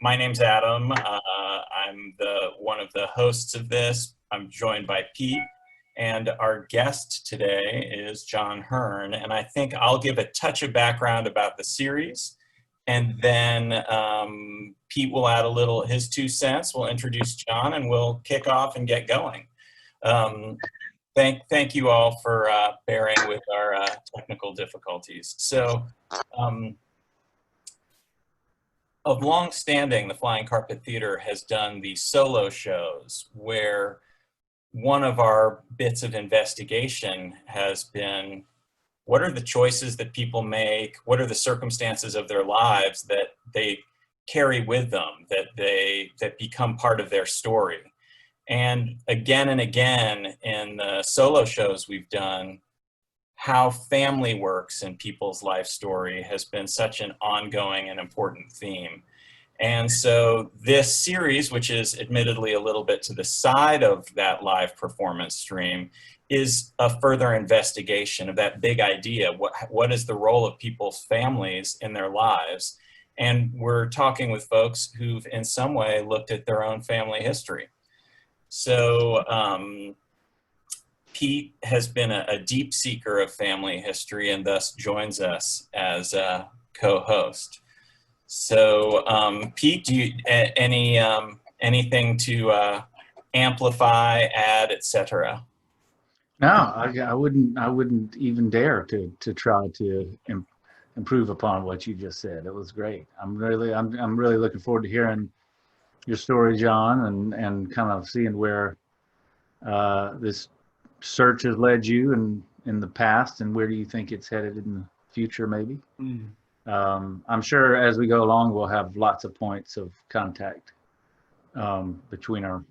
My name's Adam. I'm one of the hosts of this. I'm joined by Pete, and our guest today is John Hearn. And I think I'll give a touch of background about the series, and then Pete will add a little his 2 cents. We'll introduce John, and we'll kick off and get going. Thank you all for bearing with our technical difficulties. So. Of long standing, the Flying Carpet Theater has done these solo shows where one of our bits of investigation has been, what are the choices that people make? What are the circumstances of their lives that they carry with them, that become part of their story? And again in the solo shows we've done, how family works in people's life story has been such an ongoing and important theme. And so this series, which is admittedly a little bit to the side of that live performance stream, is a further investigation of that big idea. What is the role of people's families in their lives? And we're talking with folks who've in some way looked at their own family history. So, Pete has been a deep seeker of family history and thus joins us as a co-host. So, Pete, do you anything to amplify, add, etc.? No, I wouldn't even dare to try to improve upon what you just said. It was great. I'm really looking forward to hearing your story, John, and kind of seeing where this search has led you in the past, and where do you think it's headed in the future, maybe? I'm sure as we go along, we'll have lots of points of contact between our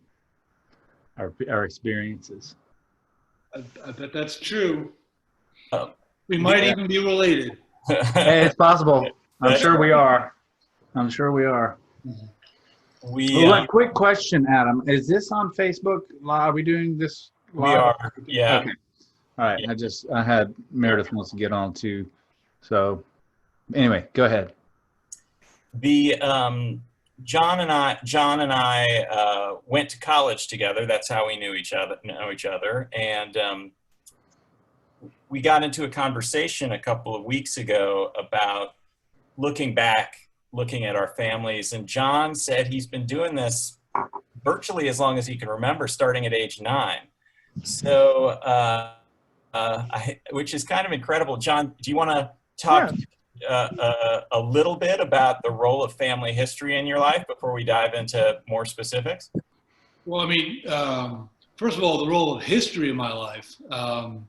experiences. I bet that's true. We might even be related. Hey, it's possible. I'm sure we are. Quick question, Adam. Is this on Facebook? Are we doing this live? We are, yeah. Okay. All right. Yeah. I had Meredith wants to get on too. So anyway, go ahead. The John and I went to college together. That's how we know each other. And we got into a conversation a couple of weeks ago about looking at our families. And John said he's been doing this virtually as long as he can remember, starting at age 9. So, which is kind of incredible. John, do you want to talk a little bit about the role of family history in your life before we dive into more specifics? Well, I mean, first of all, the role of history in my life. Both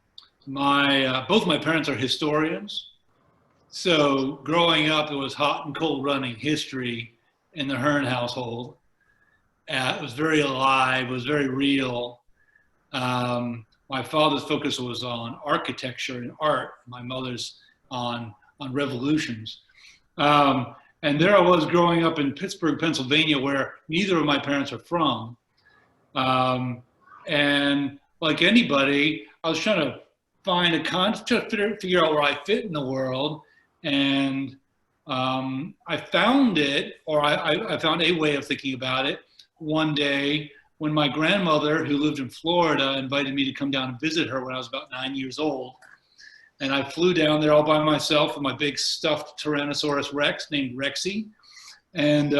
my parents are historians. So growing up, it was hot and cold running history in the Hearn household. It was very alive, it was very real. My father's focus was on architecture and art. My mother's on revolutions. And there I was growing up in Pittsburgh, Pennsylvania, where neither of my parents are from. And like anybody, I was trying to figure out where I fit in the world. And I found it, or I found a way of thinking about it one day when my grandmother, who lived in Florida, invited me to come down and visit her when I was about 9 years old. And I flew down there all by myself with my big stuffed Tyrannosaurus Rex named Rexy. And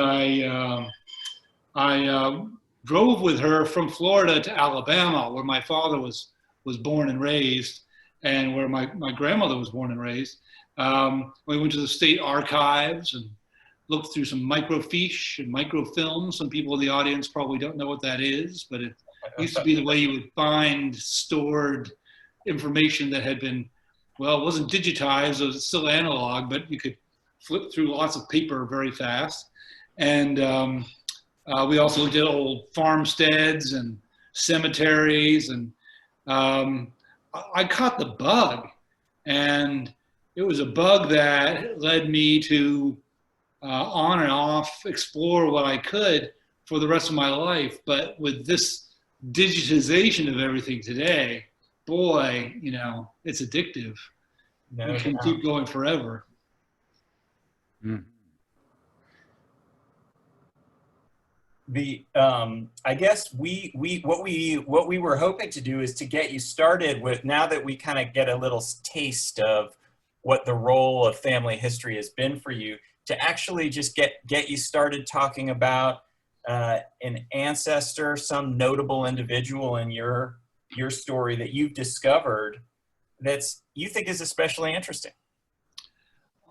I drove with her from Florida to Alabama, where my father was born and raised, and where my grandmother was born and raised. We went to the state archives and looked through some microfiche and microfilm. Some people in the audience probably don't know what that is, but it used to be the way you would find stored information that had been, well, it wasn't digitized, it was still analog, but you could flip through lots of paper very fast. And we also looked at old farmsteads and cemeteries, and I caught the bug. And it was a bug that led me to on and off explore what I could for the rest of my life. But with this digitization of everything today, boy, you know, it's addictive. You can keep going forever. I guess what we were hoping to do is to get you started with, now that we kind of get a little taste of what the role of family history has been for you, to actually just get you started talking about an ancestor, some notable individual in your story that you've discovered that's you think is especially interesting.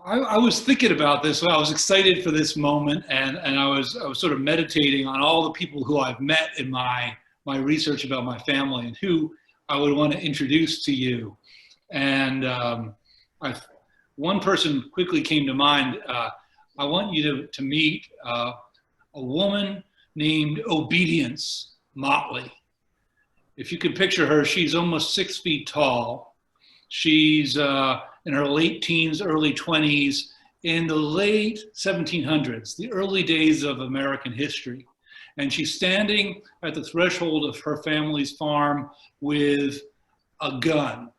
I was thinking about this. I was excited for this moment, and I was sort of meditating on all the people who I've met in my research about my family and who I would want to introduce to you. And one person quickly came to mind. I want you to meet a woman named Obedience Motley. If you could picture her, she's almost 6 feet tall. She's in her late teens, early 20s, in the late 1700s, the early days of American history. And she's standing at the threshold of her family's farm with a gun.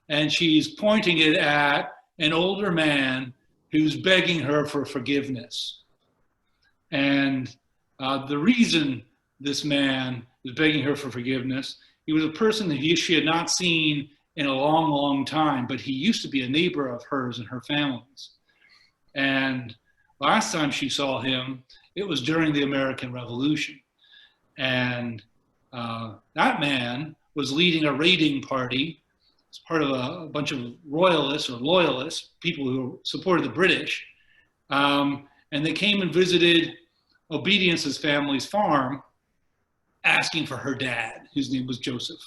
And she's pointing it at an older man who's begging her for forgiveness. And the reason this man was begging her for forgiveness, he was a person that she had not seen in a long, long time, but he used to be a neighbor of hers and her family's. And last time she saw him, it was during the American Revolution. And that man was leading a raiding party as part of a bunch of royalists or loyalists, people who supported the British. And they came and visited Obedience's family's farm, asking for her dad, whose name was Joseph.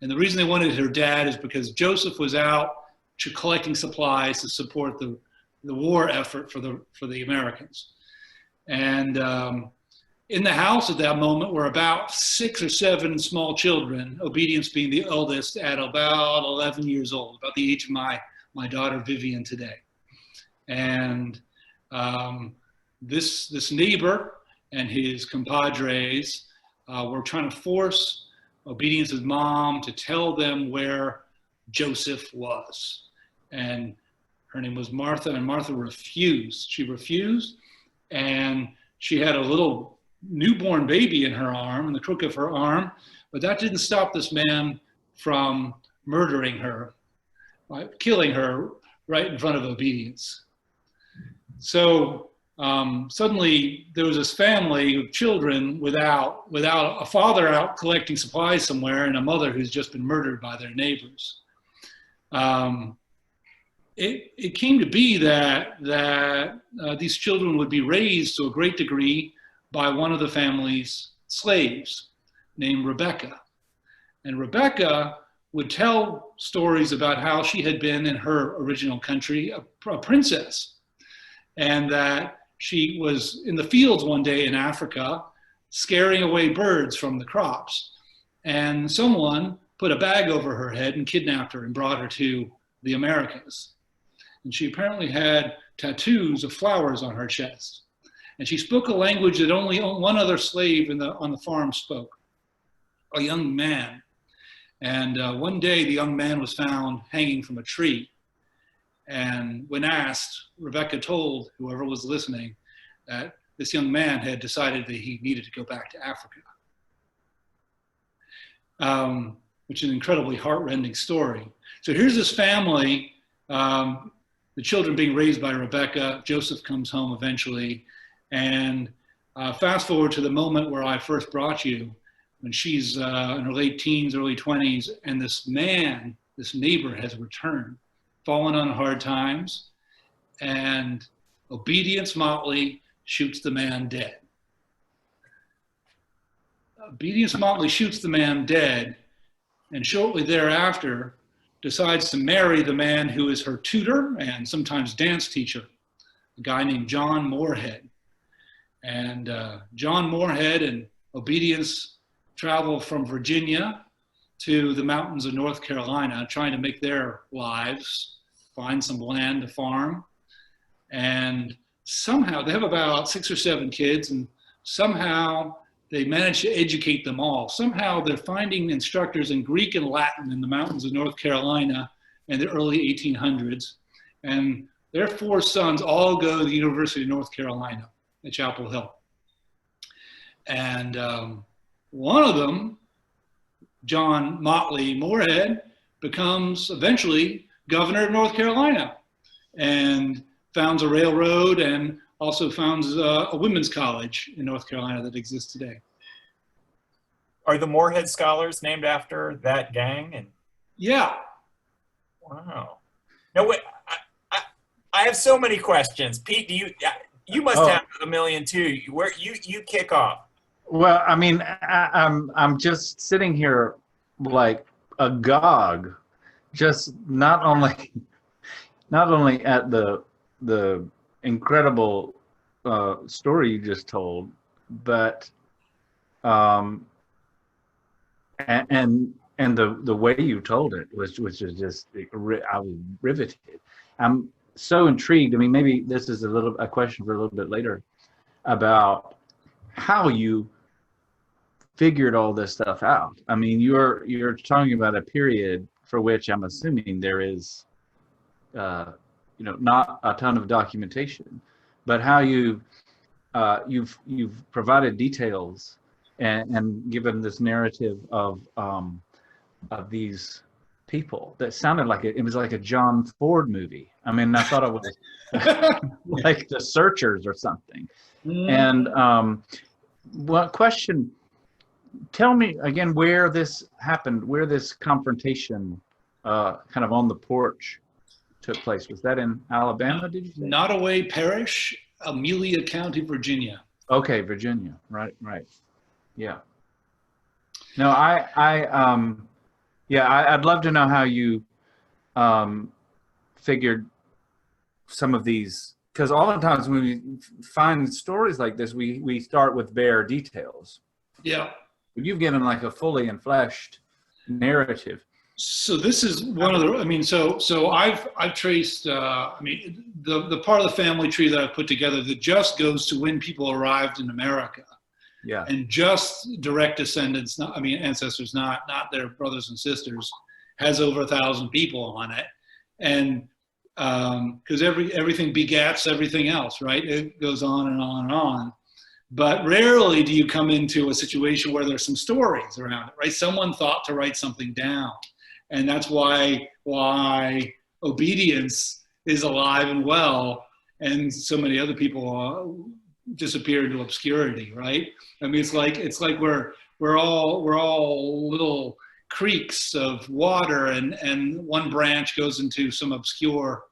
And the reason they wanted her dad is because Joseph was out collecting supplies to support the war effort for the Americans. And in the house at that moment were about 6 or 7 small children, Obedience being the eldest at about 11 years old, about the age of my daughter Vivian today. And this neighbor and his compadres were trying to force Obedience's mom to tell them where Joseph was. And her name was Martha, and Martha refused. She refused, and she had a little newborn baby in her arm, in the crook of her arm, but that didn't stop this man from murdering her, killing her right in front of Obedience. So suddenly there was this family of children without a father out collecting supplies somewhere and a mother who's just been murdered by their neighbors. It came to be that these children would be raised to a great degree by one of the family's slaves named Rebecca. And Rebecca would tell stories about how she had been in her original country a princess, and that she was in the fields one day in Africa scaring away birds from the crops. And someone put a bag over her head and kidnapped her and brought her to the Americas. And she apparently had tattoos of flowers on her chest. And she spoke a language that only one other slave on the farm spoke, a young man. And one day the young man was found hanging from a tree. And when asked, Rebecca told whoever was listening that this young man had decided that he needed to go back to Africa, which is an incredibly heartrending story. So here's this family, the children being raised by Rebecca. Joseph comes home eventually. And fast forward to the moment where I first brought you, when she's in her late teens, early 20s, and this man, this neighbor has returned, fallen on hard times, and Obedience Motley shoots the man dead. Obedience Motley shoots the man dead, and shortly thereafter decides to marry the man who is her tutor and sometimes dance teacher, a guy named John Moorhead. And John Moorhead and Obedience travel from Virginia to the mountains of North Carolina, trying to make their lives, find some land to farm. And somehow they have about 6 or 7 kids, and somehow they manage to educate them all. Somehow they're finding instructors in Greek and Latin in the mountains of North Carolina in the early 1800s. And their 4 sons all go to the University of North Carolina at Chapel Hill. And one of them, John Motley Moorhead, becomes eventually governor of North Carolina and founds a railroad and also founds a women's college in North Carolina that exists today. Are the Moorhead Scholars named after that gang? And Yeah. wow. No, wait, I have so many questions. Pete, you must have a million too. Where you kick off? Well, I mean, I'm just sitting here like agog, just not only at the incredible story you just told, but and the way you told it was just I was riveted. I'm so intrigued. I mean, maybe this is a question for a little bit later about how you figured all this stuff out. I mean, you're talking about a period for which I'm assuming there is, not a ton of documentation, but how you've provided details and given this narrative of these people that sounded like it was like a John Ford movie. I mean, I thought it was like The Searchers or something. And what question? Tell me again where this happened, where this confrontation kind of on the porch took place. Was that in Alabama, did you say? Nottoway Parish, Amelia County, Virginia. Okay, Virginia. Right. Yeah. No, I'd love to know how you figured some of these, because oftentimes when we find stories like this, we start with bare details. Yeah. You've given like a fully enfleshed narrative. So this is one of the, I mean, so I've traced, the part of the family tree that I've put together that just goes to when people arrived in America. Yeah. And just direct descendants, ancestors, not their brothers and sisters, has over 1,000 people on it. And because everything begats everything else, right? It goes on and on and on. But rarely do you come into a situation where there's some stories around it, right? Someone thought to write something down. And that's why obedience is alive and well, and so many other people disappear into obscurity, right? I mean, it's like we're all little creeks of water, and one branch goes into some obscure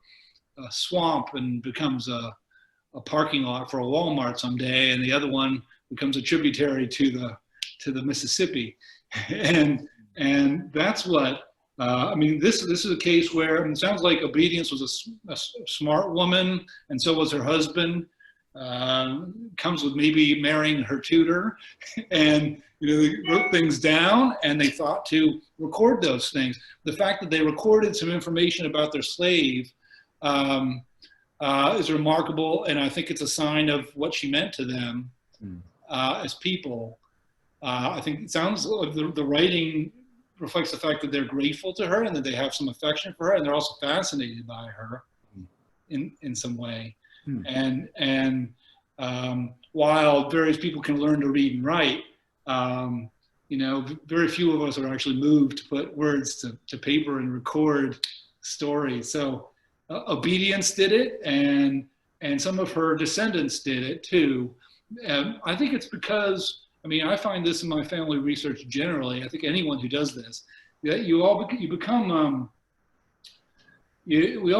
swamp and becomes a parking lot for a Walmart someday, and the other one becomes a tributary to the Mississippi, and that's what this is a case where it sounds like Obedience was a smart woman, and so was her husband. Comes with maybe marrying her tutor, and they wrote things down and they thought to record those things. The fact that they recorded some information about their slave is remarkable, and I think it's a sign of what she meant to them as people. I think it sounds like the writing reflects the fact that they're grateful to her and that they have some affection for her, and they're also fascinated by her in some way. And while various people can learn to read and write, very few of us are actually moved to put words to paper and record stories. So Obedience did it, and some of her descendants did it too. I think it's because, I find this in my family research generally. I think anyone who does this, that we all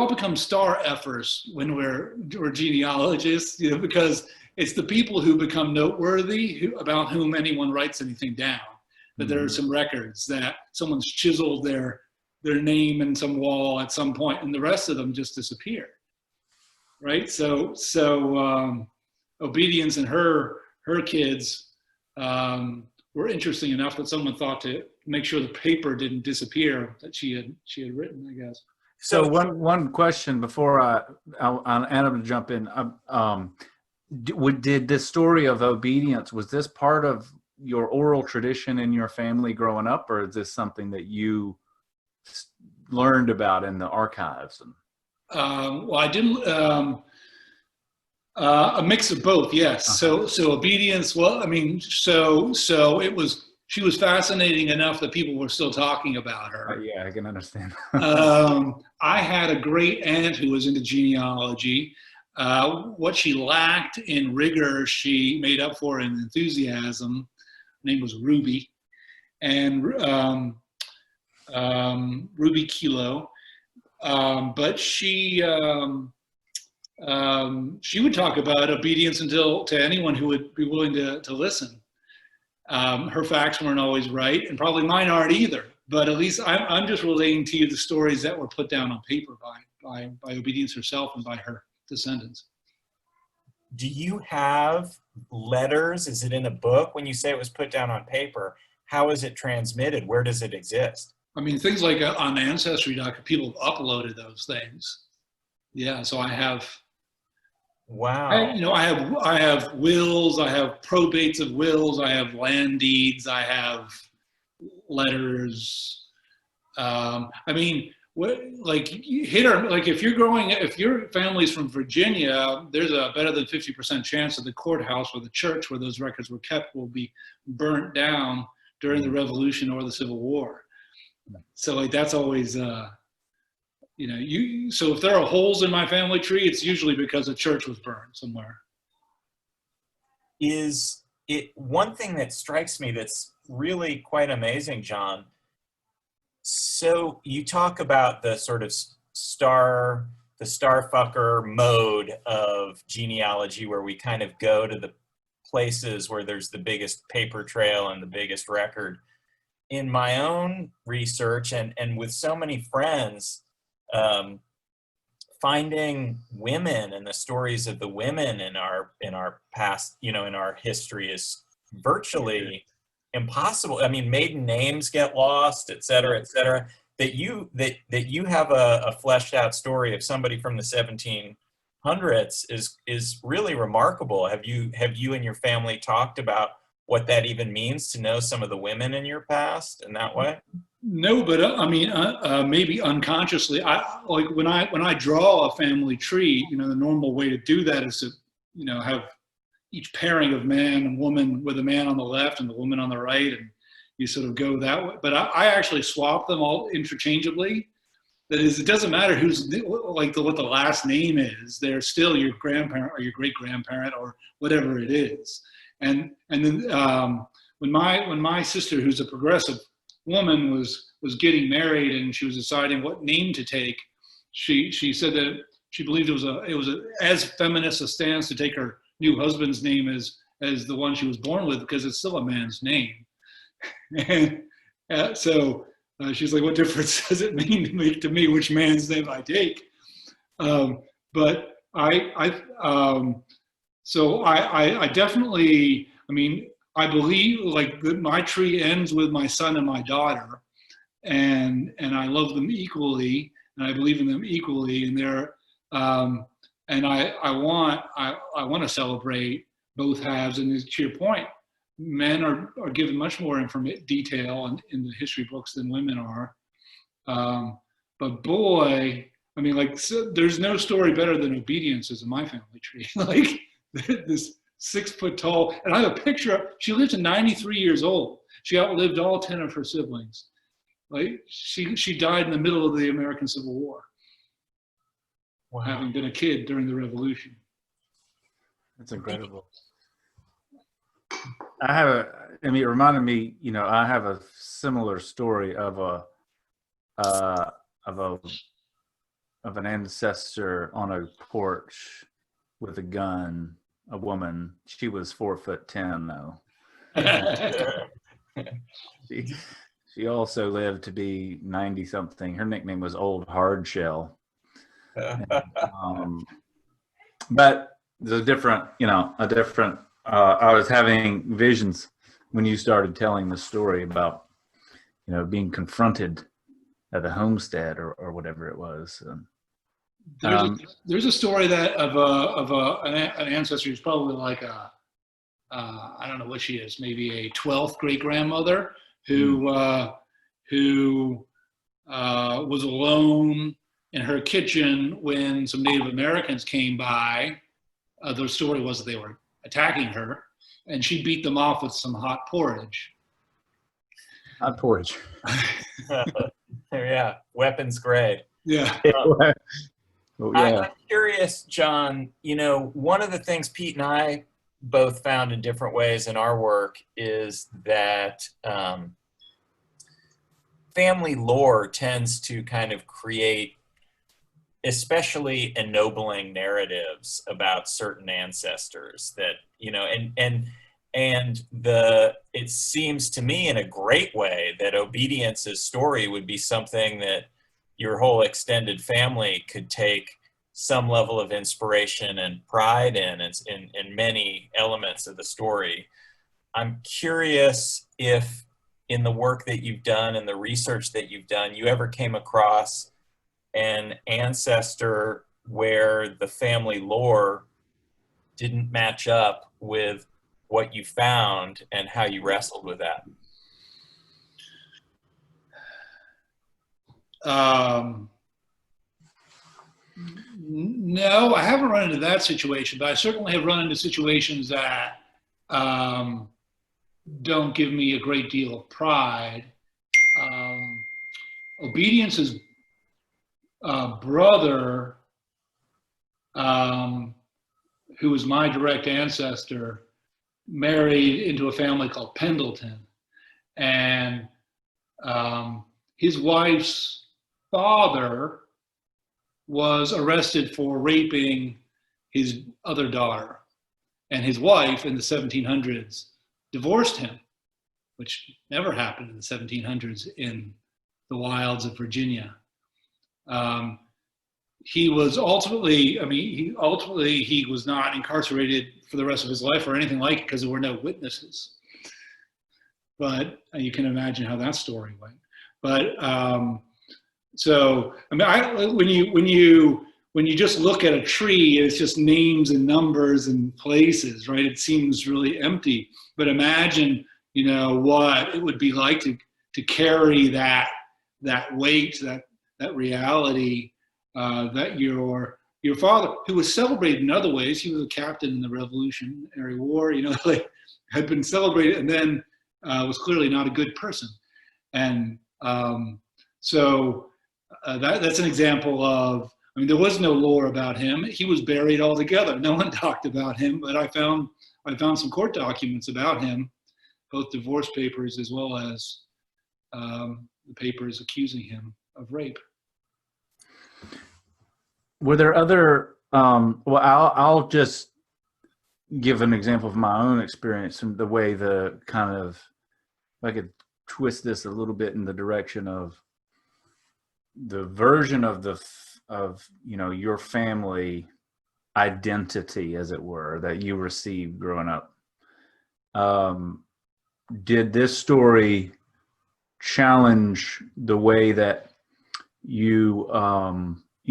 become star effers when we're genealogists, because it's the people who become noteworthy about whom anyone writes anything down. That there are some records that someone's chiseled their name in some wall at some point, and the rest of them just disappear, right? So Obedience and her kids were interesting enough that someone thought to make sure the paper didn't disappear that she had written, I guess. So one question before I Adam to jump in. Did this story of Obedience, was this part of your oral tradition in your family growing up, or is this something that you learned about in the archives? Well, I didn't. A mix of both, yes. So obedience. Well, I mean, so it was. She was fascinating enough that people were still talking about her. Yeah, I can understand. I had a great aunt who was into genealogy. What she lacked in rigor, she made up for in enthusiasm. Her name was Ruby, and Ruby Kilo. But she would talk about obedience to anyone who would be willing to listen. Her facts weren't always right, and probably mine aren't either. But at least I'm just relating to you the stories that were put down on paper by obedience herself and by her descendants. Do you have letters? Is it in a book? When you say it was put down on paper, how is it transmitted? Where does it exist? I mean, things like on Ancestry.com, people have uploaded those things. Yeah, so I have. Wow. I have wills. I have probates of wills. I have land deeds. I have letters. I mean, if your family's from Virginia, there's a better than 50% chance that the courthouse or the church where those records were kept will be burnt down during the Revolution or the Civil War. So that's always. So if there are holes in my family tree, it's usually because a church was burned somewhere. Is it one thing that strikes me that's really quite amazing, John? So you talk about the sort of starfucker mode of genealogy, where we kind of go to the places where there's the biggest paper trail and the biggest record. In my own research and with so many friends, finding women and the stories of the women in our past, in our history is virtually impossible. I mean, maiden names get lost, et cetera, et cetera. That you have a fleshed out story of somebody from the 1700s is really remarkable. Have you and your family talked about what that even means to know some of the women in your past in that way? No, but I mean, maybe unconsciously. When I draw a family tree, the normal way to do that is to, have each pairing of man and woman with a man on the left and the woman on the right, and you sort of go that way. But I actually swap them all interchangeably. That is, it doesn't matter what the last name is. They're still your grandparent or your great grandparent or whatever it is. And then when my sister, who's a progressive woman, was getting married and she was deciding what name to take, she said that she believed it was as feminist a stance to take her new husband's name as the one she was born with, because it's still a man's name. And so she's like, what difference does it make to me which man's name I take? But I definitely, I believe that my tree ends with my son and my daughter, and I love them equally, and I believe in them equally, and and I want to celebrate both halves. And to your point, men are given much more detail in the history books than women are. But boy, there's no story better than obedience in my family tree. Like this 6 foot tall, and I have a picture. She lived to 93 years old. She outlived all 10 of her siblings. Like she died in the middle of the American Civil War. Wow. Having been a kid during the Revolution. That's incredible. It reminded me, I have a similar story of an ancestor on a porch with a gun, a woman. She was 4'10" though. She also lived to be 90 something. Her nickname was Old Hardshell. But there's a different, I was having visions when you started telling the story about, being confronted at a homestead or whatever it was. There's a story that of an ancestor who's probably like I don't know what she is, maybe a 12th great grandmother who was alone in her kitchen when some Native Americans came by their story was that they were attacking her, and she beat them off with some hot porridge. Hot porridge. Yeah, weapons grade. Yeah. Oh, yeah. I'm curious, John, you know, one of the things Pete and I both found in different ways in our work is that family lore tends to kind of create especially ennobling narratives about certain ancestors that, you know, and it seems to me in a great way that Obedience's story would be something that your whole extended family could take some level of inspiration and pride in many elements of the story. I'm curious if in the work that you've done and the research that you've done, you ever came across an ancestor where the family lore didn't match up with what you found and how you wrestled with that. No, I haven't run into that situation, but I certainly have run into situations that don't give me a great deal of pride. Obedience's brother, who was my direct ancestor, married into a family called Pendleton, and his wife's father was arrested for raping his other daughter, and his wife in the 1700s divorced him, which never happened in the 1700s in the wilds of Virginia. He was ultimately, he was not incarcerated for the rest of his life or anything like it because there were no witnesses. But you can imagine how that story went. But so, I mean, when you just look at a tree, it's just names and numbers and places, right? It seems really empty. But imagine, you know, what it would be like to carry that weight, that reality, that your father, who was celebrated in other ways, he was a captain in the Revolutionary War, you know, like had been celebrated, and then was clearly not a good person. And so that's an example of, I mean, there was no lore about him. He was buried altogether. No one talked about him, but I found some court documents about him, both divorce papers as well as the papers accusing him of rape. Were there other, well, I'll just give an example of my own experience and the way the kind of, if I could twist this a little bit in the direction of the version of you know, your family identity, as it were, that you received growing up. Did this story challenge the way that you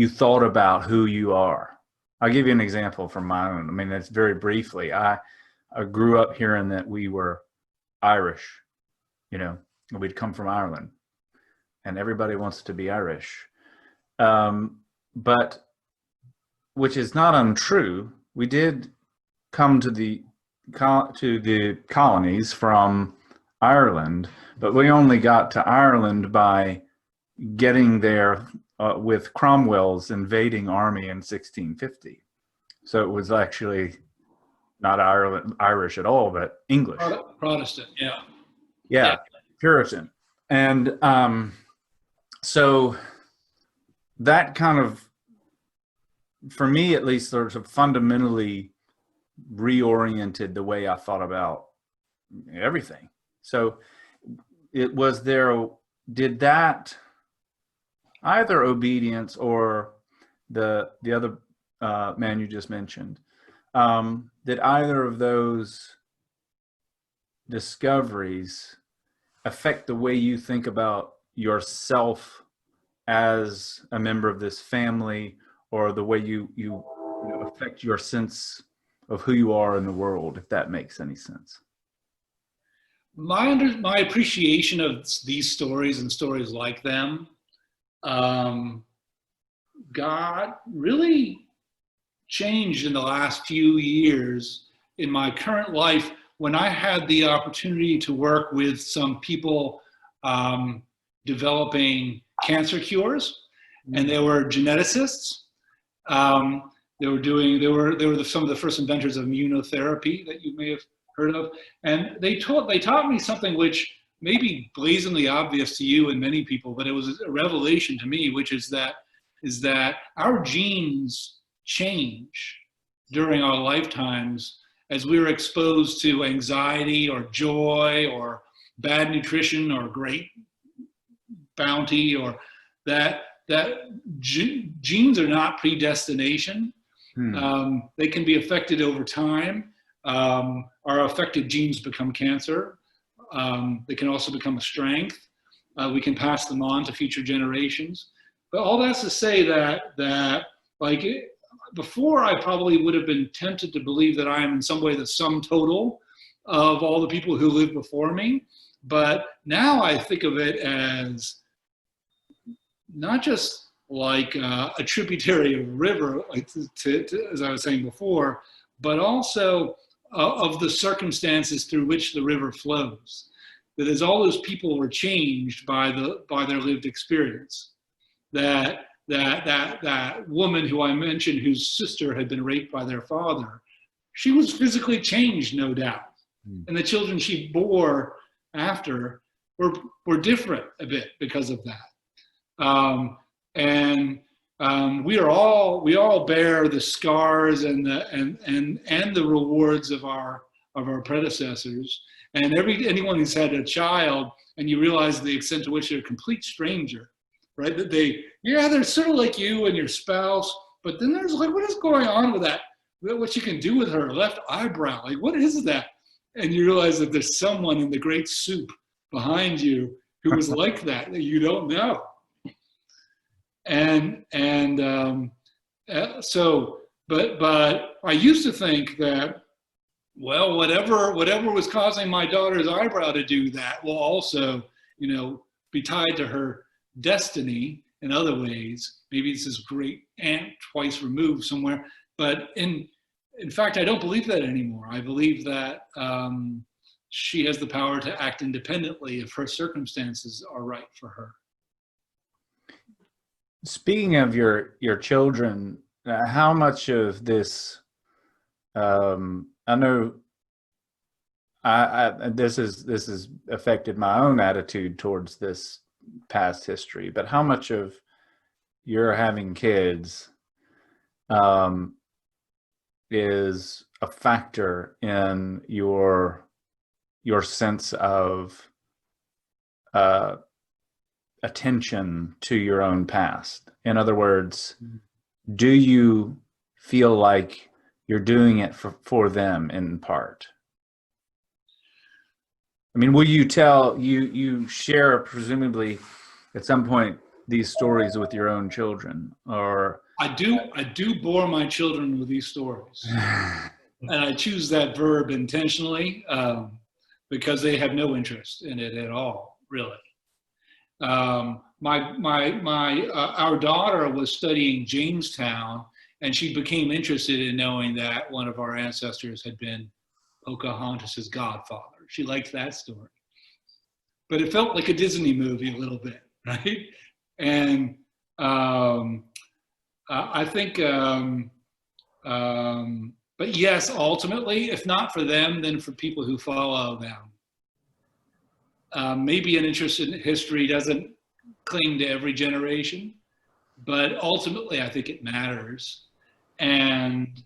thought about who you are? I'll give you an example from my own. I mean, that's very briefly. I grew up hearing that we were Irish, you know, we'd come from Ireland, and everybody wants to be Irish. But which is not untrue. We did come to the colonies from Ireland, but we only got to Ireland by getting there with Cromwell's invading army in 1650. So it was actually not Irish at all, but English. Protestant, yeah. Yeah, Puritan. And so that kind of, for me at least, sort of fundamentally reoriented the way I thought about everything. So it was there, did that, either Obedience or the other man you just mentioned, did either of those discoveries affect the way you think about yourself as a member of this family, or the way you know, affect your sense of who you are in the world, if that makes any sense? My appreciation of these stories and stories like them got really changed in the last few years in my current life when I had the opportunity to work with some people developing cancer cures, and they were geneticists. They were some of the first inventors of immunotherapy that you may have heard of, and they taught me something which may be blazingly obvious to you and many people, but it was a revelation to me, which is that our genes change during our lifetimes as we are exposed to anxiety or joy or bad nutrition or great bounty, or that genes are not predestination. They can be affected over time. Our affected genes become cancer. They can also become a strength. We can pass them on to future generations. But all that's to say that like before, I probably would have been tempted to believe that I am in some way the sum total of all the people who lived before me. But now I think of it as not just like a tributary of a river, like as I was saying before, but also of the circumstances through which the river flows. That as all those people were changed by their lived experience, that woman who I mentioned, whose sister had been raped by their father, she was physically changed, no doubt, and the children she bore after were different a bit because of that. We all bear the scars and the rewards of our predecessors. And anyone who's had a child, and you realize the extent to which they're a complete stranger, right? That they're sort of like you and your spouse, but then there's like, what is going on with that? What you can do with her left eyebrow? Like, what is that? And you realize that there's someone in the great soup behind you who is like that you don't know. But I used to think that, well, whatever was causing my daughter's eyebrow to do that will also, be tied to her destiny in other ways. Maybe it's this great aunt twice removed somewhere. But in fact, I don't believe that anymore. I believe that she has the power to act independently if her circumstances are right for her. Speaking of your children, how much of this, I know this has affected my own attitude towards this past history, but how much of your having kids is a factor in your sense of attention to your own past? In other words, do you feel like you're doing it for them in part? I mean, will you you share presumably at some point these stories with your own children, or? I do bore my children with these stories. And I choose that verb intentionally because they have no interest in it at all, really. Our daughter was studying Jamestown, and she became interested in knowing that one of our ancestors had been Pocahontas's godfather. She liked that story. But it felt like a Disney movie a little bit, right? And I think, but yes, ultimately, if not for them, then for people who follow them. Maybe an interest in history doesn't cling to every generation, but ultimately I think it matters. And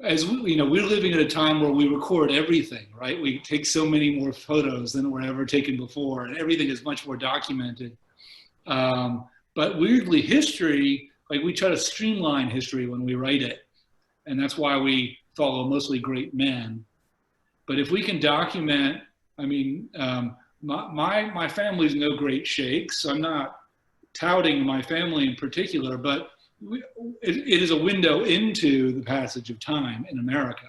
as we're living at a time where we record everything, right? We take so many more photos than were ever taken before, and everything is much more documented. But weirdly, history, like we try to streamline history when we write it, and that's why we follow mostly great men. But if we can document, I mean, my family's no great shakes. I'm not touting my family in particular, but it is a window into the passage of time in America.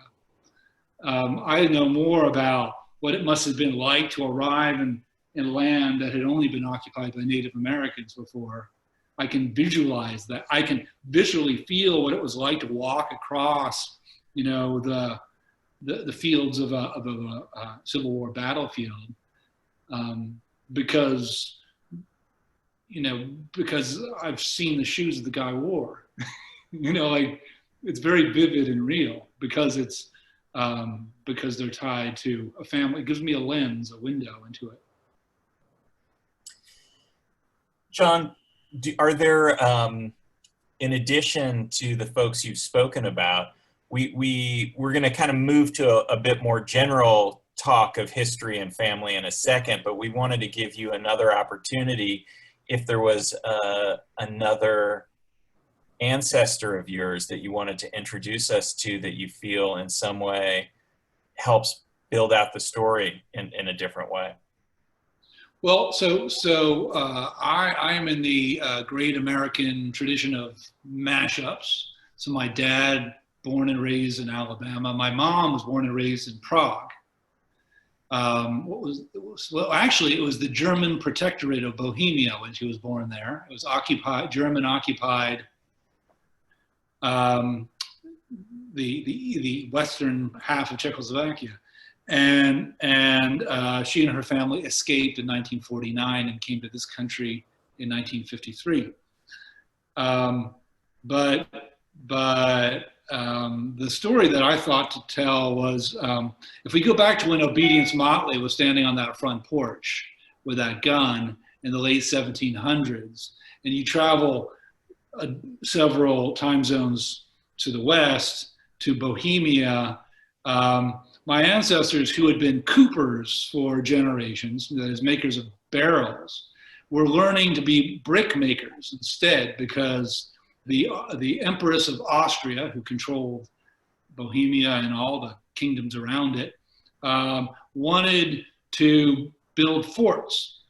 I know more about what it must have been like to arrive in land that had only been occupied by Native Americans before I can visualize that. I can visually feel what it was like to walk across, you know, the fields of a Civil War battlefield, because, you know, because I've seen the shoes the guy wore. You know, like, it's very vivid and real because it's because they're tied to a family. It gives me a lens, a window into it. John, are there, in addition to the folks you've spoken about, we're going to kind of move to a bit more general talk of history and family in a second, but we wanted to give you another opportunity if there was another ancestor of yours that you wanted to introduce us to that you feel in some way helps build out the story in a different way. Well, I am in the great American tradition of mashups. So my dad, born and raised in Alabama. My mom was born and raised in Prague. Well, actually, it was the German protectorate of Bohemia when she was born there. It was occupied, German occupied, the western half of Czechoslovakia. And she and her family escaped in 1949 and came to this country in 1953. The story that I thought to tell was, if we go back to when Obedience Motley was standing on that front porch with that gun in the late 1700s, and you travel several time zones to the west, to Bohemia, my ancestors, who had been coopers for generations, that is, makers of barrels, were learning to be brick makers instead, because the Empress of Austria, who controlled Bohemia and all the kingdoms around it, wanted to build forts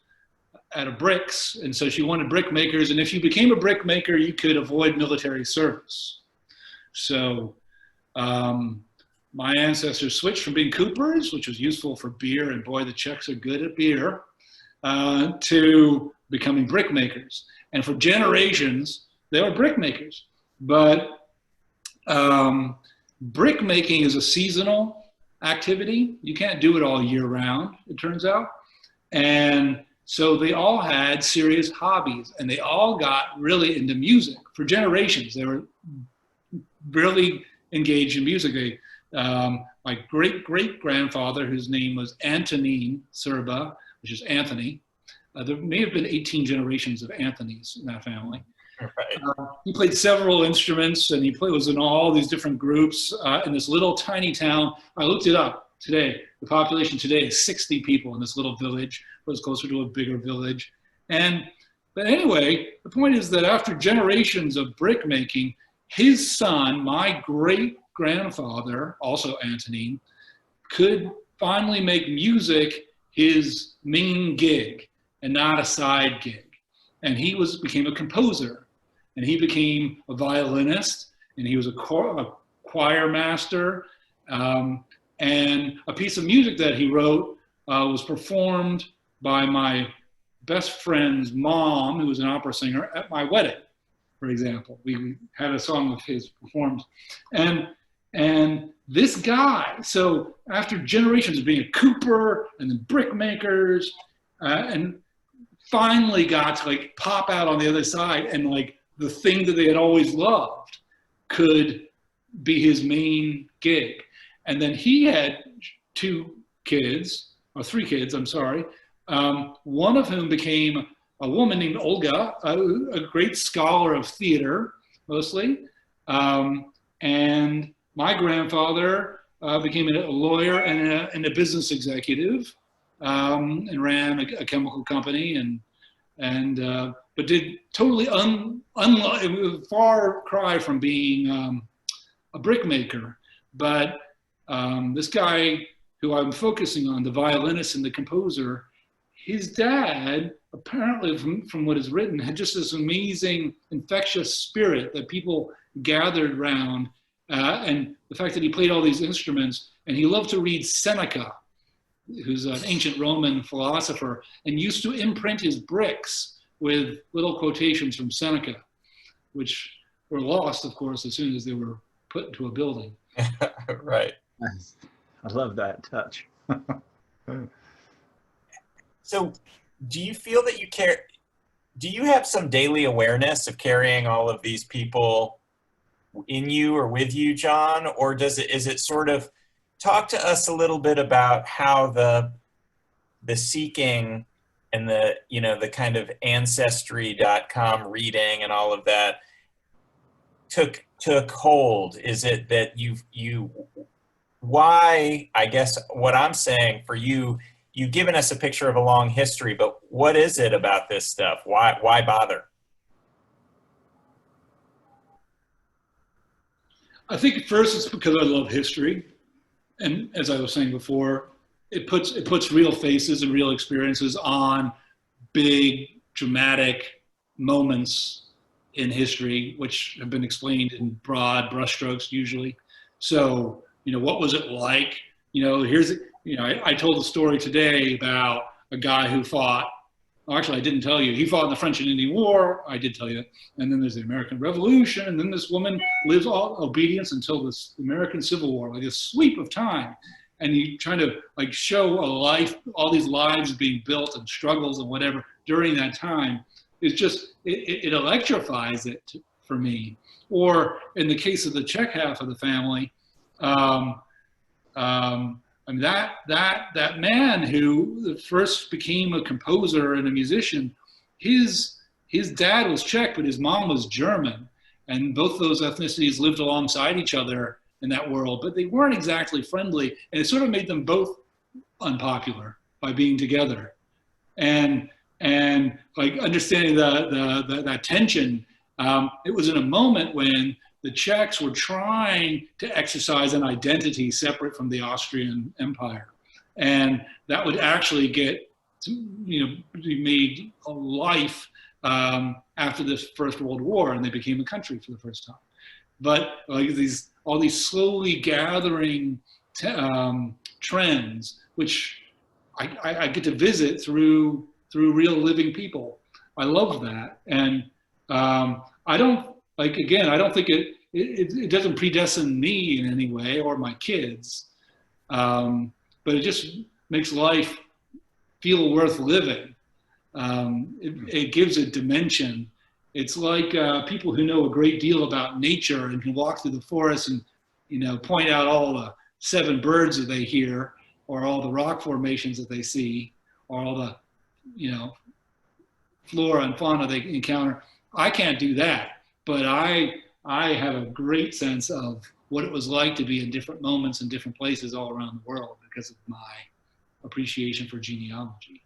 out of bricks. And so she wanted brick makers. And if you became a brick maker, you could avoid military service. So my ancestors switched from being coopers, which was useful for beer, and boy, the Czechs are good at beer, to becoming brick makers. And for generations, they were brick makers. But brick making is a seasonal activity. You can't do it all year round, it turns out. And so they all had serious hobbies, and they all got really into music for generations. They were really engaged in music. My great-great-grandfather, whose name was Antonin Serba, which is Anthony. There may have been 18 generations of Anthonys in that family. Right. He played several instruments, and he was in all these different groups in this little tiny town. I looked it up today. The population today is 60 people in this little village, but it's closer to a bigger village. But anyway, the point is that after generations of brick making, his son, my great-grandfather, also Antonin, could finally make music his main gig and not a side gig. And he became a composer, and he became a violinist, and he was a choir master. And a piece of music that he wrote was performed by my best friend's mom, who was an opera singer, at my wedding, for example. We had a song of his performed. And this guy, so after generations of being a cooper and then brick makers, and finally got to like pop out on the other side, and like the thing that they had always loved could be his main gig. And then he had three kids, I'm sorry. One of whom became a woman named Olga, a great scholar of theater, mostly. And my grandfather became a lawyer and a business executive, and ran a chemical company, but did totally far cry from being a brick maker. But this guy who I'm focusing on, the violinist and the composer, his dad, apparently from what is written, had just this amazing infectious spirit that people gathered around, and the fact that he played all these instruments, and he loved to read Seneca, who's an ancient Roman philosopher, and used to imprint his bricks with little quotations from Seneca, which were lost, of course, as soon as they were put into a building. Right. I love that touch. So do you feel that you care? Do you have some daily awareness of carrying all of these people in you or with you, John? Or is it sort of, talk to us a little bit about how the seeking and the kind of ancestry.com reading and all of that took hold? Is it that why, I guess what I'm saying for you, you've given us a picture of a long history, but what is it about this stuff? Why bother? I think at first it's because I love history. And as I was saying before, it puts real faces and real experiences on big, dramatic moments in history, which have been explained in broad brushstrokes usually. So, what was it like? I told a story today about a guy who fought. Well, actually, I didn't tell you. He fought in the French and Indian War. I did tell you. And then there's the American Revolution. And then this woman lives all obedience until this American Civil War, like a sweep of time. And you trying to show a life, all these lives being built and struggles and whatever during that time. It's just, it electrifies it for me. Or in the case of the Czech half of the family, that man who first became a composer and a musician, his dad was Czech, but his mom was German. And both those ethnicities lived alongside each other in that world, but they weren't exactly friendly. And it sort of made them both unpopular by being together. And understanding that tension, it was in a moment when the Czechs were trying to exercise an identity separate from the Austrian Empire. And that would actually get, be made a life after the First World War, and they became a country for the first time. But all these slowly gathering trends, which I get to visit through real living people. I love that. And I don't think it doesn't predestine me in any way or my kids, but it just makes life feel worth living. It gives it dimension. It's like people who know a great deal about nature and can walk through the forest and, point out all the 7 birds that they hear, or all the rock formations that they see, or all the, flora and fauna they encounter. I can't do that, but I have a great sense of what it was like to be in different moments and different places all around the world because of my appreciation for genealogy.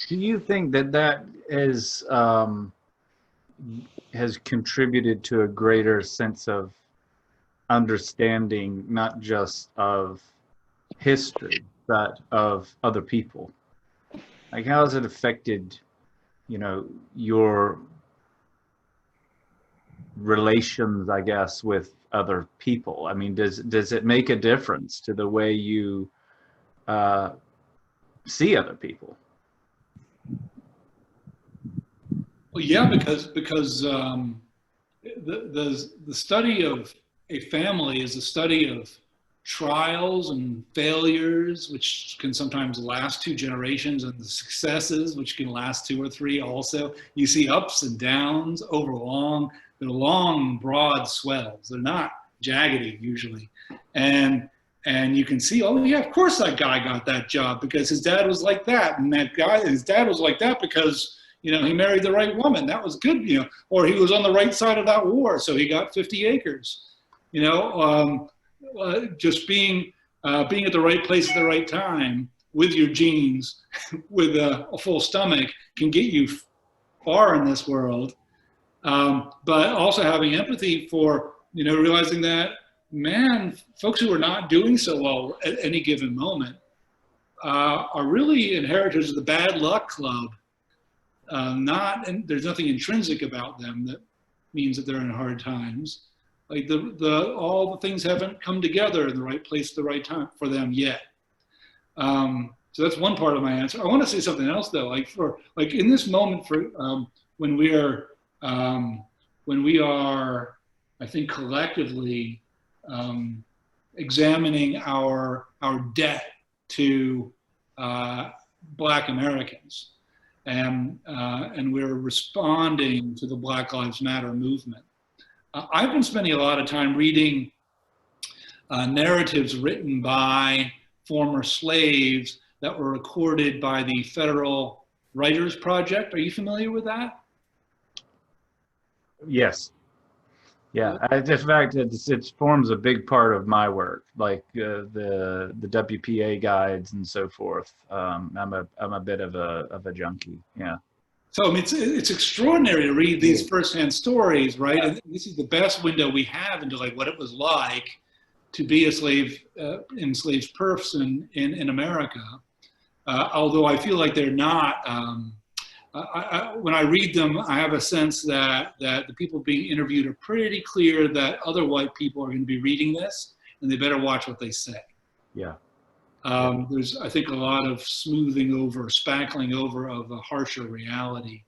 Do you think that is has contributed to a greater sense of understanding, not just of history, but of other people? Like, how has it affected, your relations, I guess, with other people? I mean, does it make a difference to the way you see other people? Well, yeah, because the study of a family is a study of trials and failures, which can sometimes last 2 generations, and the successes, which can last 2 or 3 also. You see ups and downs over they're long, broad swells. They're not jaggedy usually. And you can see, oh yeah, of course that guy got that job because his dad was like that. And his dad was like that because, he married the right woman. That was good, or he was on the right side of that war. So he got 50 acres, just being at the right place at the right time with your genes, with a full stomach, can get you far in this world. But also having empathy for, realizing that, man, folks who are not doing so well at any given moment are really inheritors of the bad luck club. And there's nothing intrinsic about them that means that they're in hard times. Like all the things haven't come together in the right place at the right time for them yet. So So that's one part of my answer. I want to say something else though, like in this moment when we are, I think collectively examining our debt to Black Americans, and we're responding to the Black Lives Matter movement. I've been spending a lot of time reading narratives written by former slaves that were recorded by the Federal Writers Project. Are you familiar with that? Yes. Yeah. In fact, it forms a big part of my work, like the WPA guides and so forth. I'm a bit of a junkie. Yeah. So I mean, it's extraordinary to read these firsthand stories, right? And this is the best window we have into like what it was like to be a slave, enslaved person in America. Although I feel like they're not. When I read them, I have a sense that the people being interviewed are pretty clear that other white people are going to be reading this, and they better watch what they say. Yeah. There's, I think, a lot of smoothing over, spackling over of a harsher reality.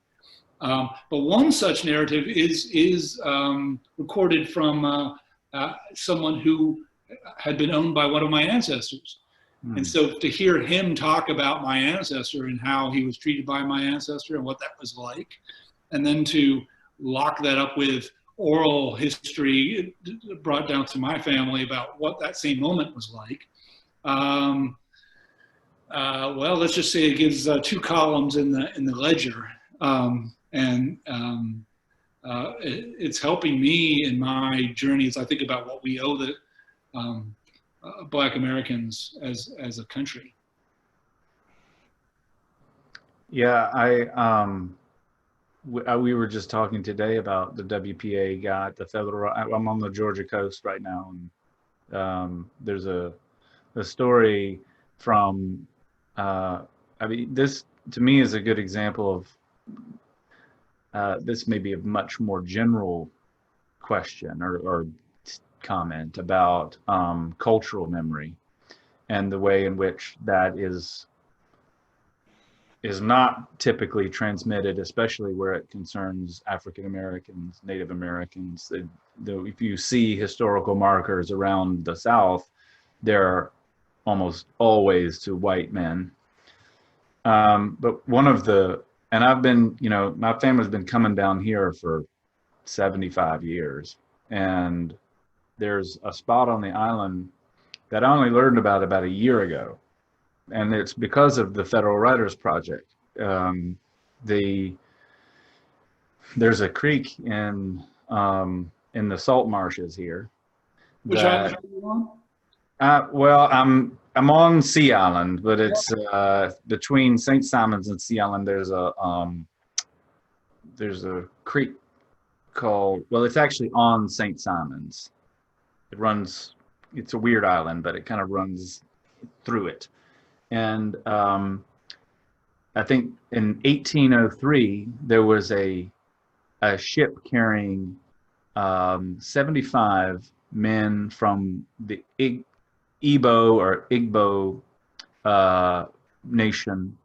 But one such narrative is recorded from someone who had been owned by one of my ancestors. And so to hear him talk about my ancestor and how he was treated by my ancestor and what that was like, and then to lock that up with oral history brought down to my family about what that same moment was like. Well, let's just say it gives 2 columns in the ledger, it's helping me in my journey as I think about what we owe the Black Americans as a country. Yeah, we were just talking today about the WPA guy at the federal. I'm on the Georgia coast right now, and there's a story from. I mean, this to me is a good example of. This may be a much more general question or comment about cultural memory and the way in which that is not typically transmitted, especially where it concerns African Americans, Native Americans. If you see historical markers around the South, they're almost always to white men. But one of the, and I've been, my family's been coming down here for 75 years, and there's a spot on the island that I only learned about a year ago, and it's because of the Federal Writers Project. There's a creek in the salt marshes here. Which island are you on? Well, I'm on Sea Island, but it's between St. Simon's and Sea Island. There's a creek called, well, it's actually on St. Simon's. It's a weird island, but it kind of runs through it. And I think in 1803, there was a ship carrying 75 men from the Igbo or Igbo nation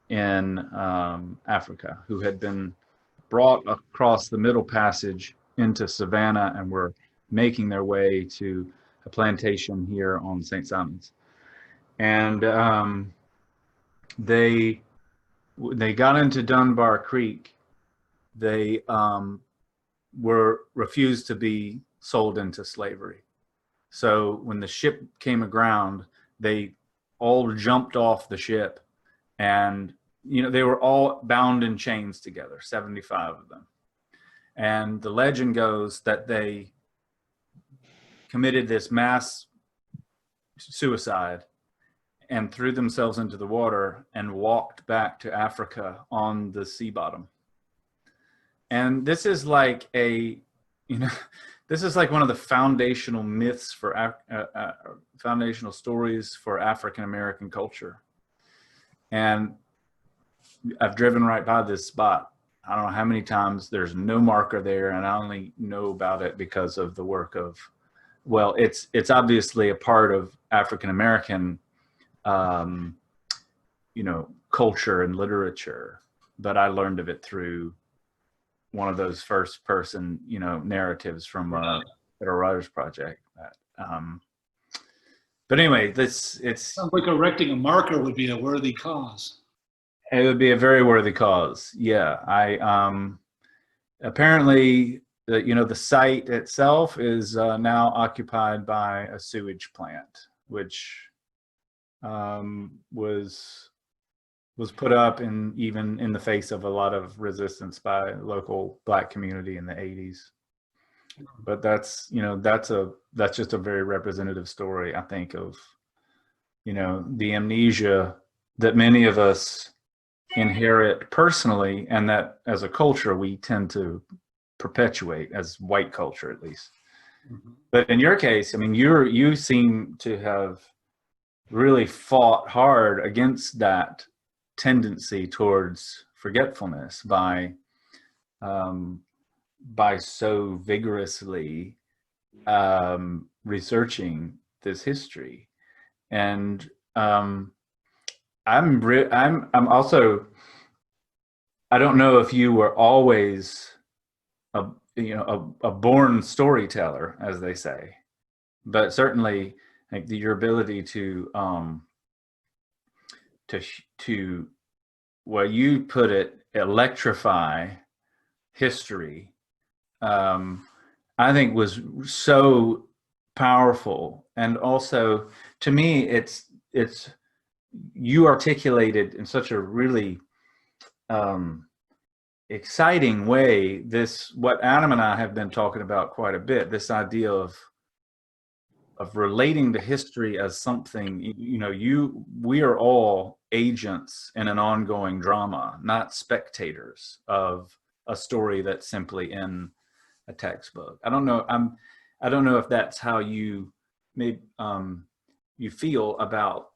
in Africa, who had been brought across the Middle Passage into Savannah and were making their way to a plantation here on St. Simon's. And they got into Dunbar Creek. They were refused to be sold into slavery. So when the ship came aground, they all jumped off the ship, and they were all bound in chains together, 75 of them. And the legend goes that they committed this mass suicide and threw themselves into the water and walked back to Africa on the sea bottom. And this is like this is like one of the foundational myths for foundational stories for African American culture. And I've driven right by this spot. I don't know how many times. There's no marker there, and I only know about it because of the work of, well, it's obviously a part of African American culture and literature, but I learned of it through one of those first person, narratives from at a writer's project. But anyway, it's Sounds like erecting a marker would be a worthy cause. It would be a very worthy cause. Yeah, I apparently the site itself is now occupied by a sewage plant, which was put up even in the face of a lot of resistance by local Black community in the 80s. But that's just a very representative story, I think, of the amnesia that many of us inherit personally, and that as a culture we tend to perpetuate, as white culture at least. Mm-hmm. But in your case, I mean, you seem to have really fought hard against that tendency towards forgetfulness by so vigorously researching this history. And I'm also, I don't know if you were always a born storyteller, as they say, but certainly like your ability to well, you put it, electrify history, I think was so powerful. And also, to me, it's you articulated in such a really exciting way what Adam and I have been talking about quite a bit, this idea of relating to history as something, we are all agents in an ongoing drama, not spectators of a story that's simply in a textbook. I don't know if that's how you feel about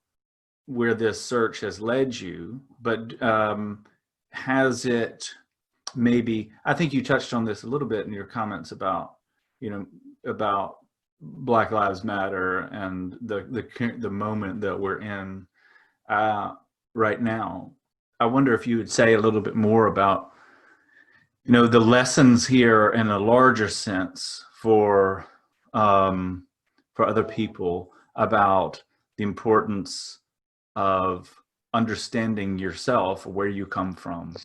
where this search has led you, but has it maybe, I think you touched on this a little bit in your comments about Black Lives Matter and the moment that we're in right now. I wonder if you would say a little bit more about the lessons here in a larger sense for other people about the importance of understanding yourself, where you come from,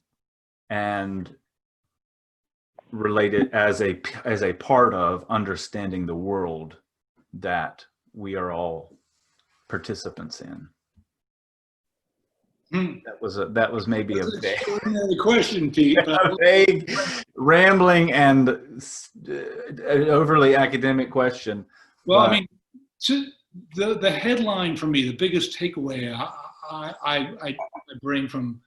and related as a part of understanding the world that we are all participants in. That was maybe a extraordinary question, Pete. A vague, rambling, and overly academic question. Well, I mean, the headline for me, the biggest takeaway I bring from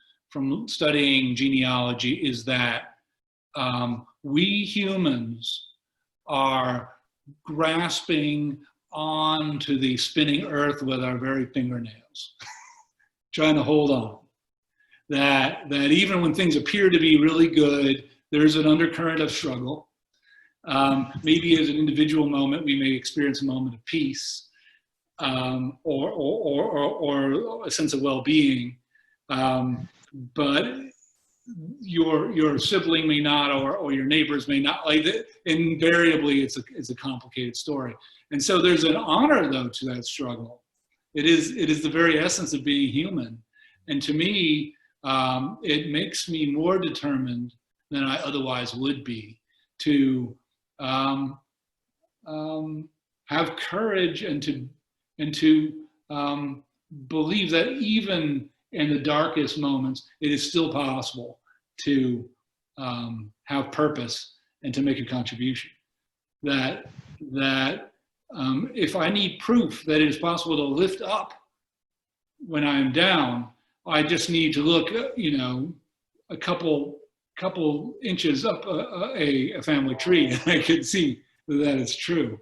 studying genealogy is that we humans are grasping onto the spinning earth with our very fingernails, trying to hold on. That even when things appear to be really good, there's an undercurrent of struggle. Maybe as an individual moment, we may experience a moment of peace, or a sense of well-being, but your sibling may not, or your neighbors may not. Like invariably, it's a complicated story. And so there's an honor, though, to that struggle. It is the very essence of being human. And to me, it makes me more determined than I otherwise would be to have courage and to believe that even in the darkest moments, it is still possible to have purpose and to make a contribution. That if I need proof that it is possible to lift up when I am down, I just need to look, a couple inches up a family tree, and I can see that it's true.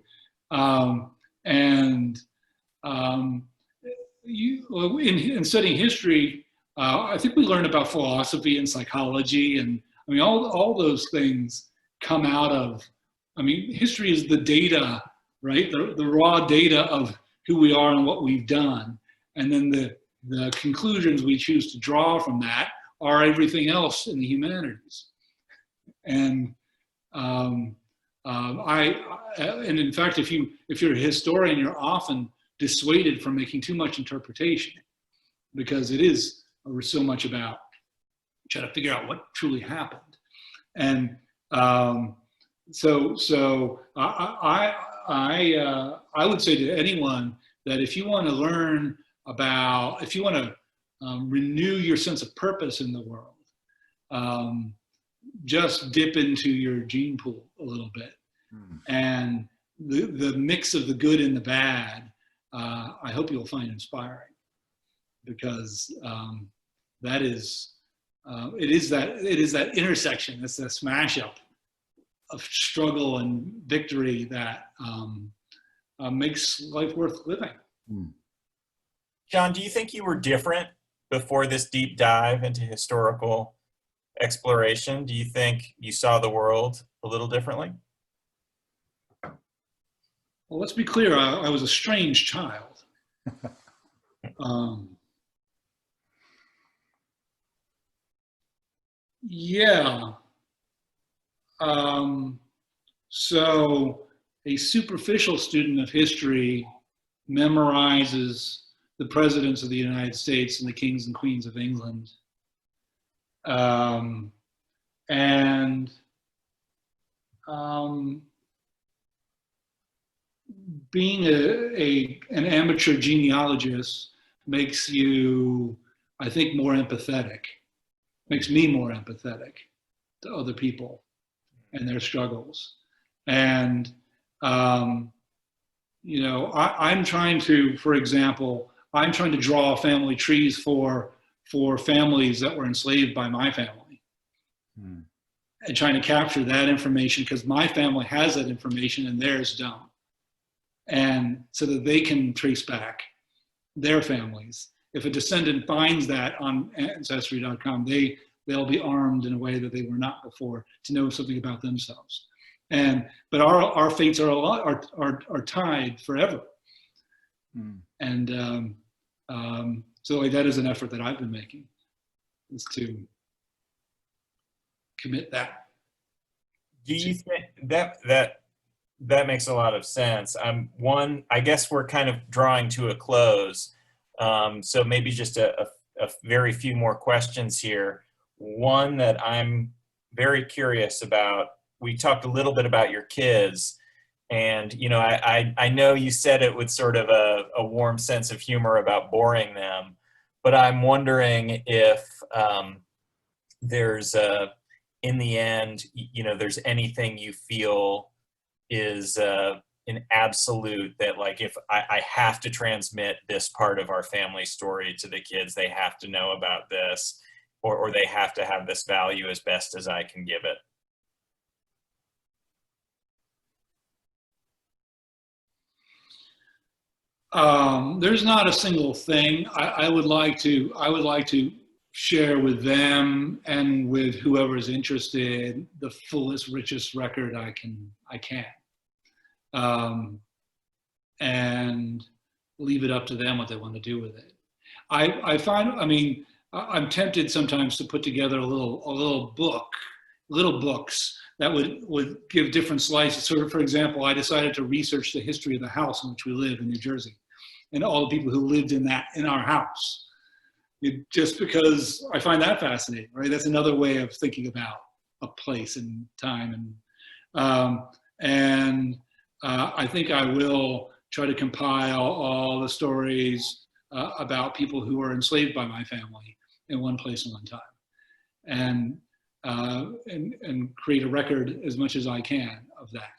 In studying history, I think we learn about philosophy and psychology, and I mean all those things come out of. I mean, history is the data, right? The raw data of who we are and what we've done, and then the conclusions we choose to draw from that are everything else in the humanities. And and in fact, if you're a historian, you're often dissuaded from making too much interpretation, because it is so much about trying to figure out what truly happened. And so I would say to anyone that if you want to learn about, if you want to renew your sense of purpose in the world, just dip into your gene pool a little bit. And the mix of the good and the bad, I hope you'll find inspiring, because that is, it is that intersection, it's that smash up of struggle and victory that makes life worth living. John, do you think you were different before this deep dive into historical exploration? Do you think you saw the world a little differently? Well, let's be clear, I was a strange child. Yeah. So a superficial student of history memorizes the presidents of the United States and the kings and queens of England. Being an amateur genealogist makes you, I think, more empathetic. Makes me more empathetic to other people and their struggles. And you know, I'm trying to, for example, I'm trying to draw family trees for families that were enslaved by my family, and trying to capture that information, because my family has that information and theirs don't. And so that they can trace back their families. If a descendant finds that on Ancestry.com, they'll be armed in a way that they were not before to know something about themselves. But our fates are tied forever. And so that is an effort that I've been making, is to commit that. Do you think that makes a lot of sense? I guess we're kind of drawing to a close. So maybe just a very few more questions here. One that I'm very curious about, we talked a little bit about your kids, and you know, I know you said it with sort of a warm sense of humor about boring them, but I'm wondering if there's in the end, you know, there's anything you feel is an absolute that, like, if I have to transmit this part of our family story to the kids, they have to know about this, or they have to have this value as best as I can give it. There's not a single thing. I would like to share with them and with whoever is interested the fullest, richest record I can. And leave it up to them what they want to do with it. I find, I mean, I'm tempted sometimes to put together a little books that would give different slices. So, for example, I decided to research the history of the house in which we live in New Jersey, and all the people who lived in our house. Just because I find that fascinating, right? That's another way of thinking about a place and time. And I think I will try to compile all the stories about people who were enslaved by my family in one place and one time, and create a record as much as I can of that.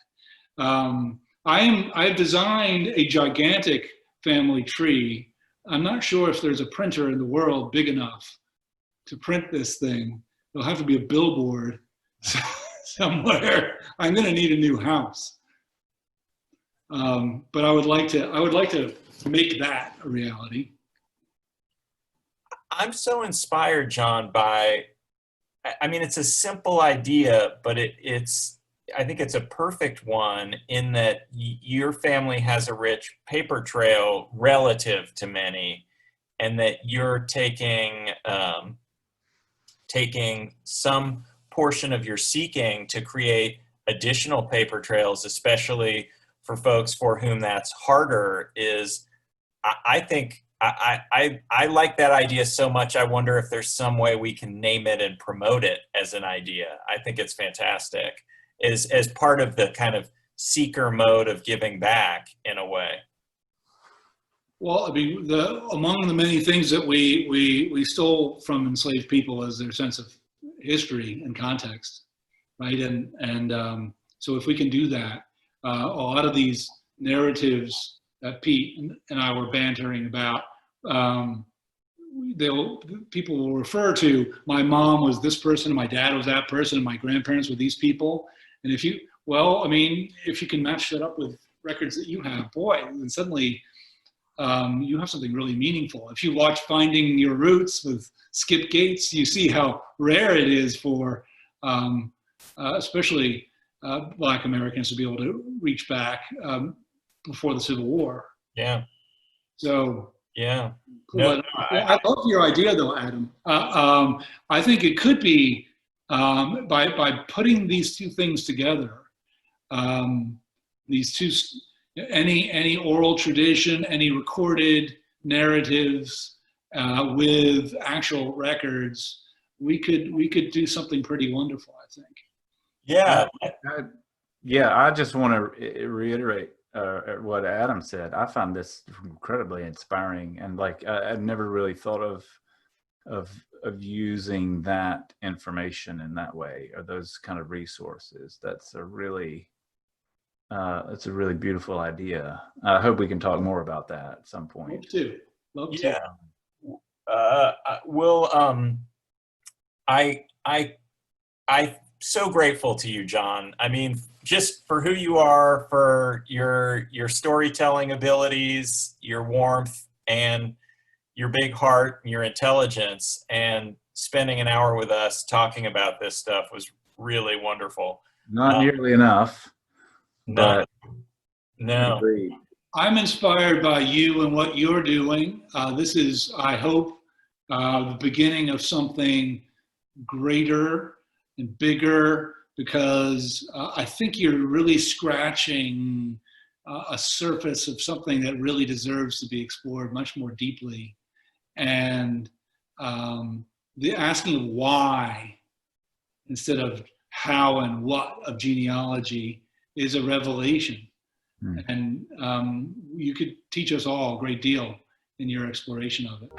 I've designed a gigantic family tree. I'm not sure if there's a printer in the world big enough to print this thing. There'll have to be a billboard somewhere. I'm going to need a new house. But I would like to make that a reality. I'm so inspired, John, by, I mean, it's a simple idea, but I think it's a perfect one in that your family has a rich paper trail relative to many. and that you're taking taking some portion of your seeking to create additional paper trails, especially for folks for whom that's harder, is, I think, I like that idea so much. I wonder if there's some way we can name it and promote it as an idea. I think it's fantastic, as part of the kind of seeker mode of giving back in a way. Well, I mean, among the many things that we stole from enslaved people is their sense of history and context, right? And so if we can do that, a lot of these narratives that Pete and I were bantering about, people will refer to, my mom was this person, and my dad was that person, and my grandparents were these people. And if you, well, I mean, if you can match that up with records that you have, boy, then suddenly you have something really meaningful. If you watch Finding Your Roots with Skip Gates, you see how rare it is for especially Black Americans to be able to reach back before the Civil War. Yeah. So yeah. No, I love your idea, though, Adam. I think it could be by putting these two things together. These two, any oral tradition, any recorded narratives with actual records, we could do something pretty wonderful, I think. Yeah. Yeah, I just want to reiterate what Adam said. I find this incredibly inspiring, and like I've never really thought of using that information in that way, or those kind of resources. That's a really beautiful idea. I hope we can talk more about that at some point. Love to. Yeah. I'm so grateful to you, John. I mean, just for who you are, for your storytelling abilities, your warmth, and your big heart and your intelligence, and spending an hour with us talking about this stuff was really wonderful. Not nearly enough. No. Agreed. I'm inspired by you and what you're doing. This is, I hope, the beginning of something greater and bigger, because I think you're really scratching a surface of something that really deserves to be explored much more deeply. And the asking of why instead of how and what of genealogy is a revelation. And you could teach us all a great deal in your exploration of it.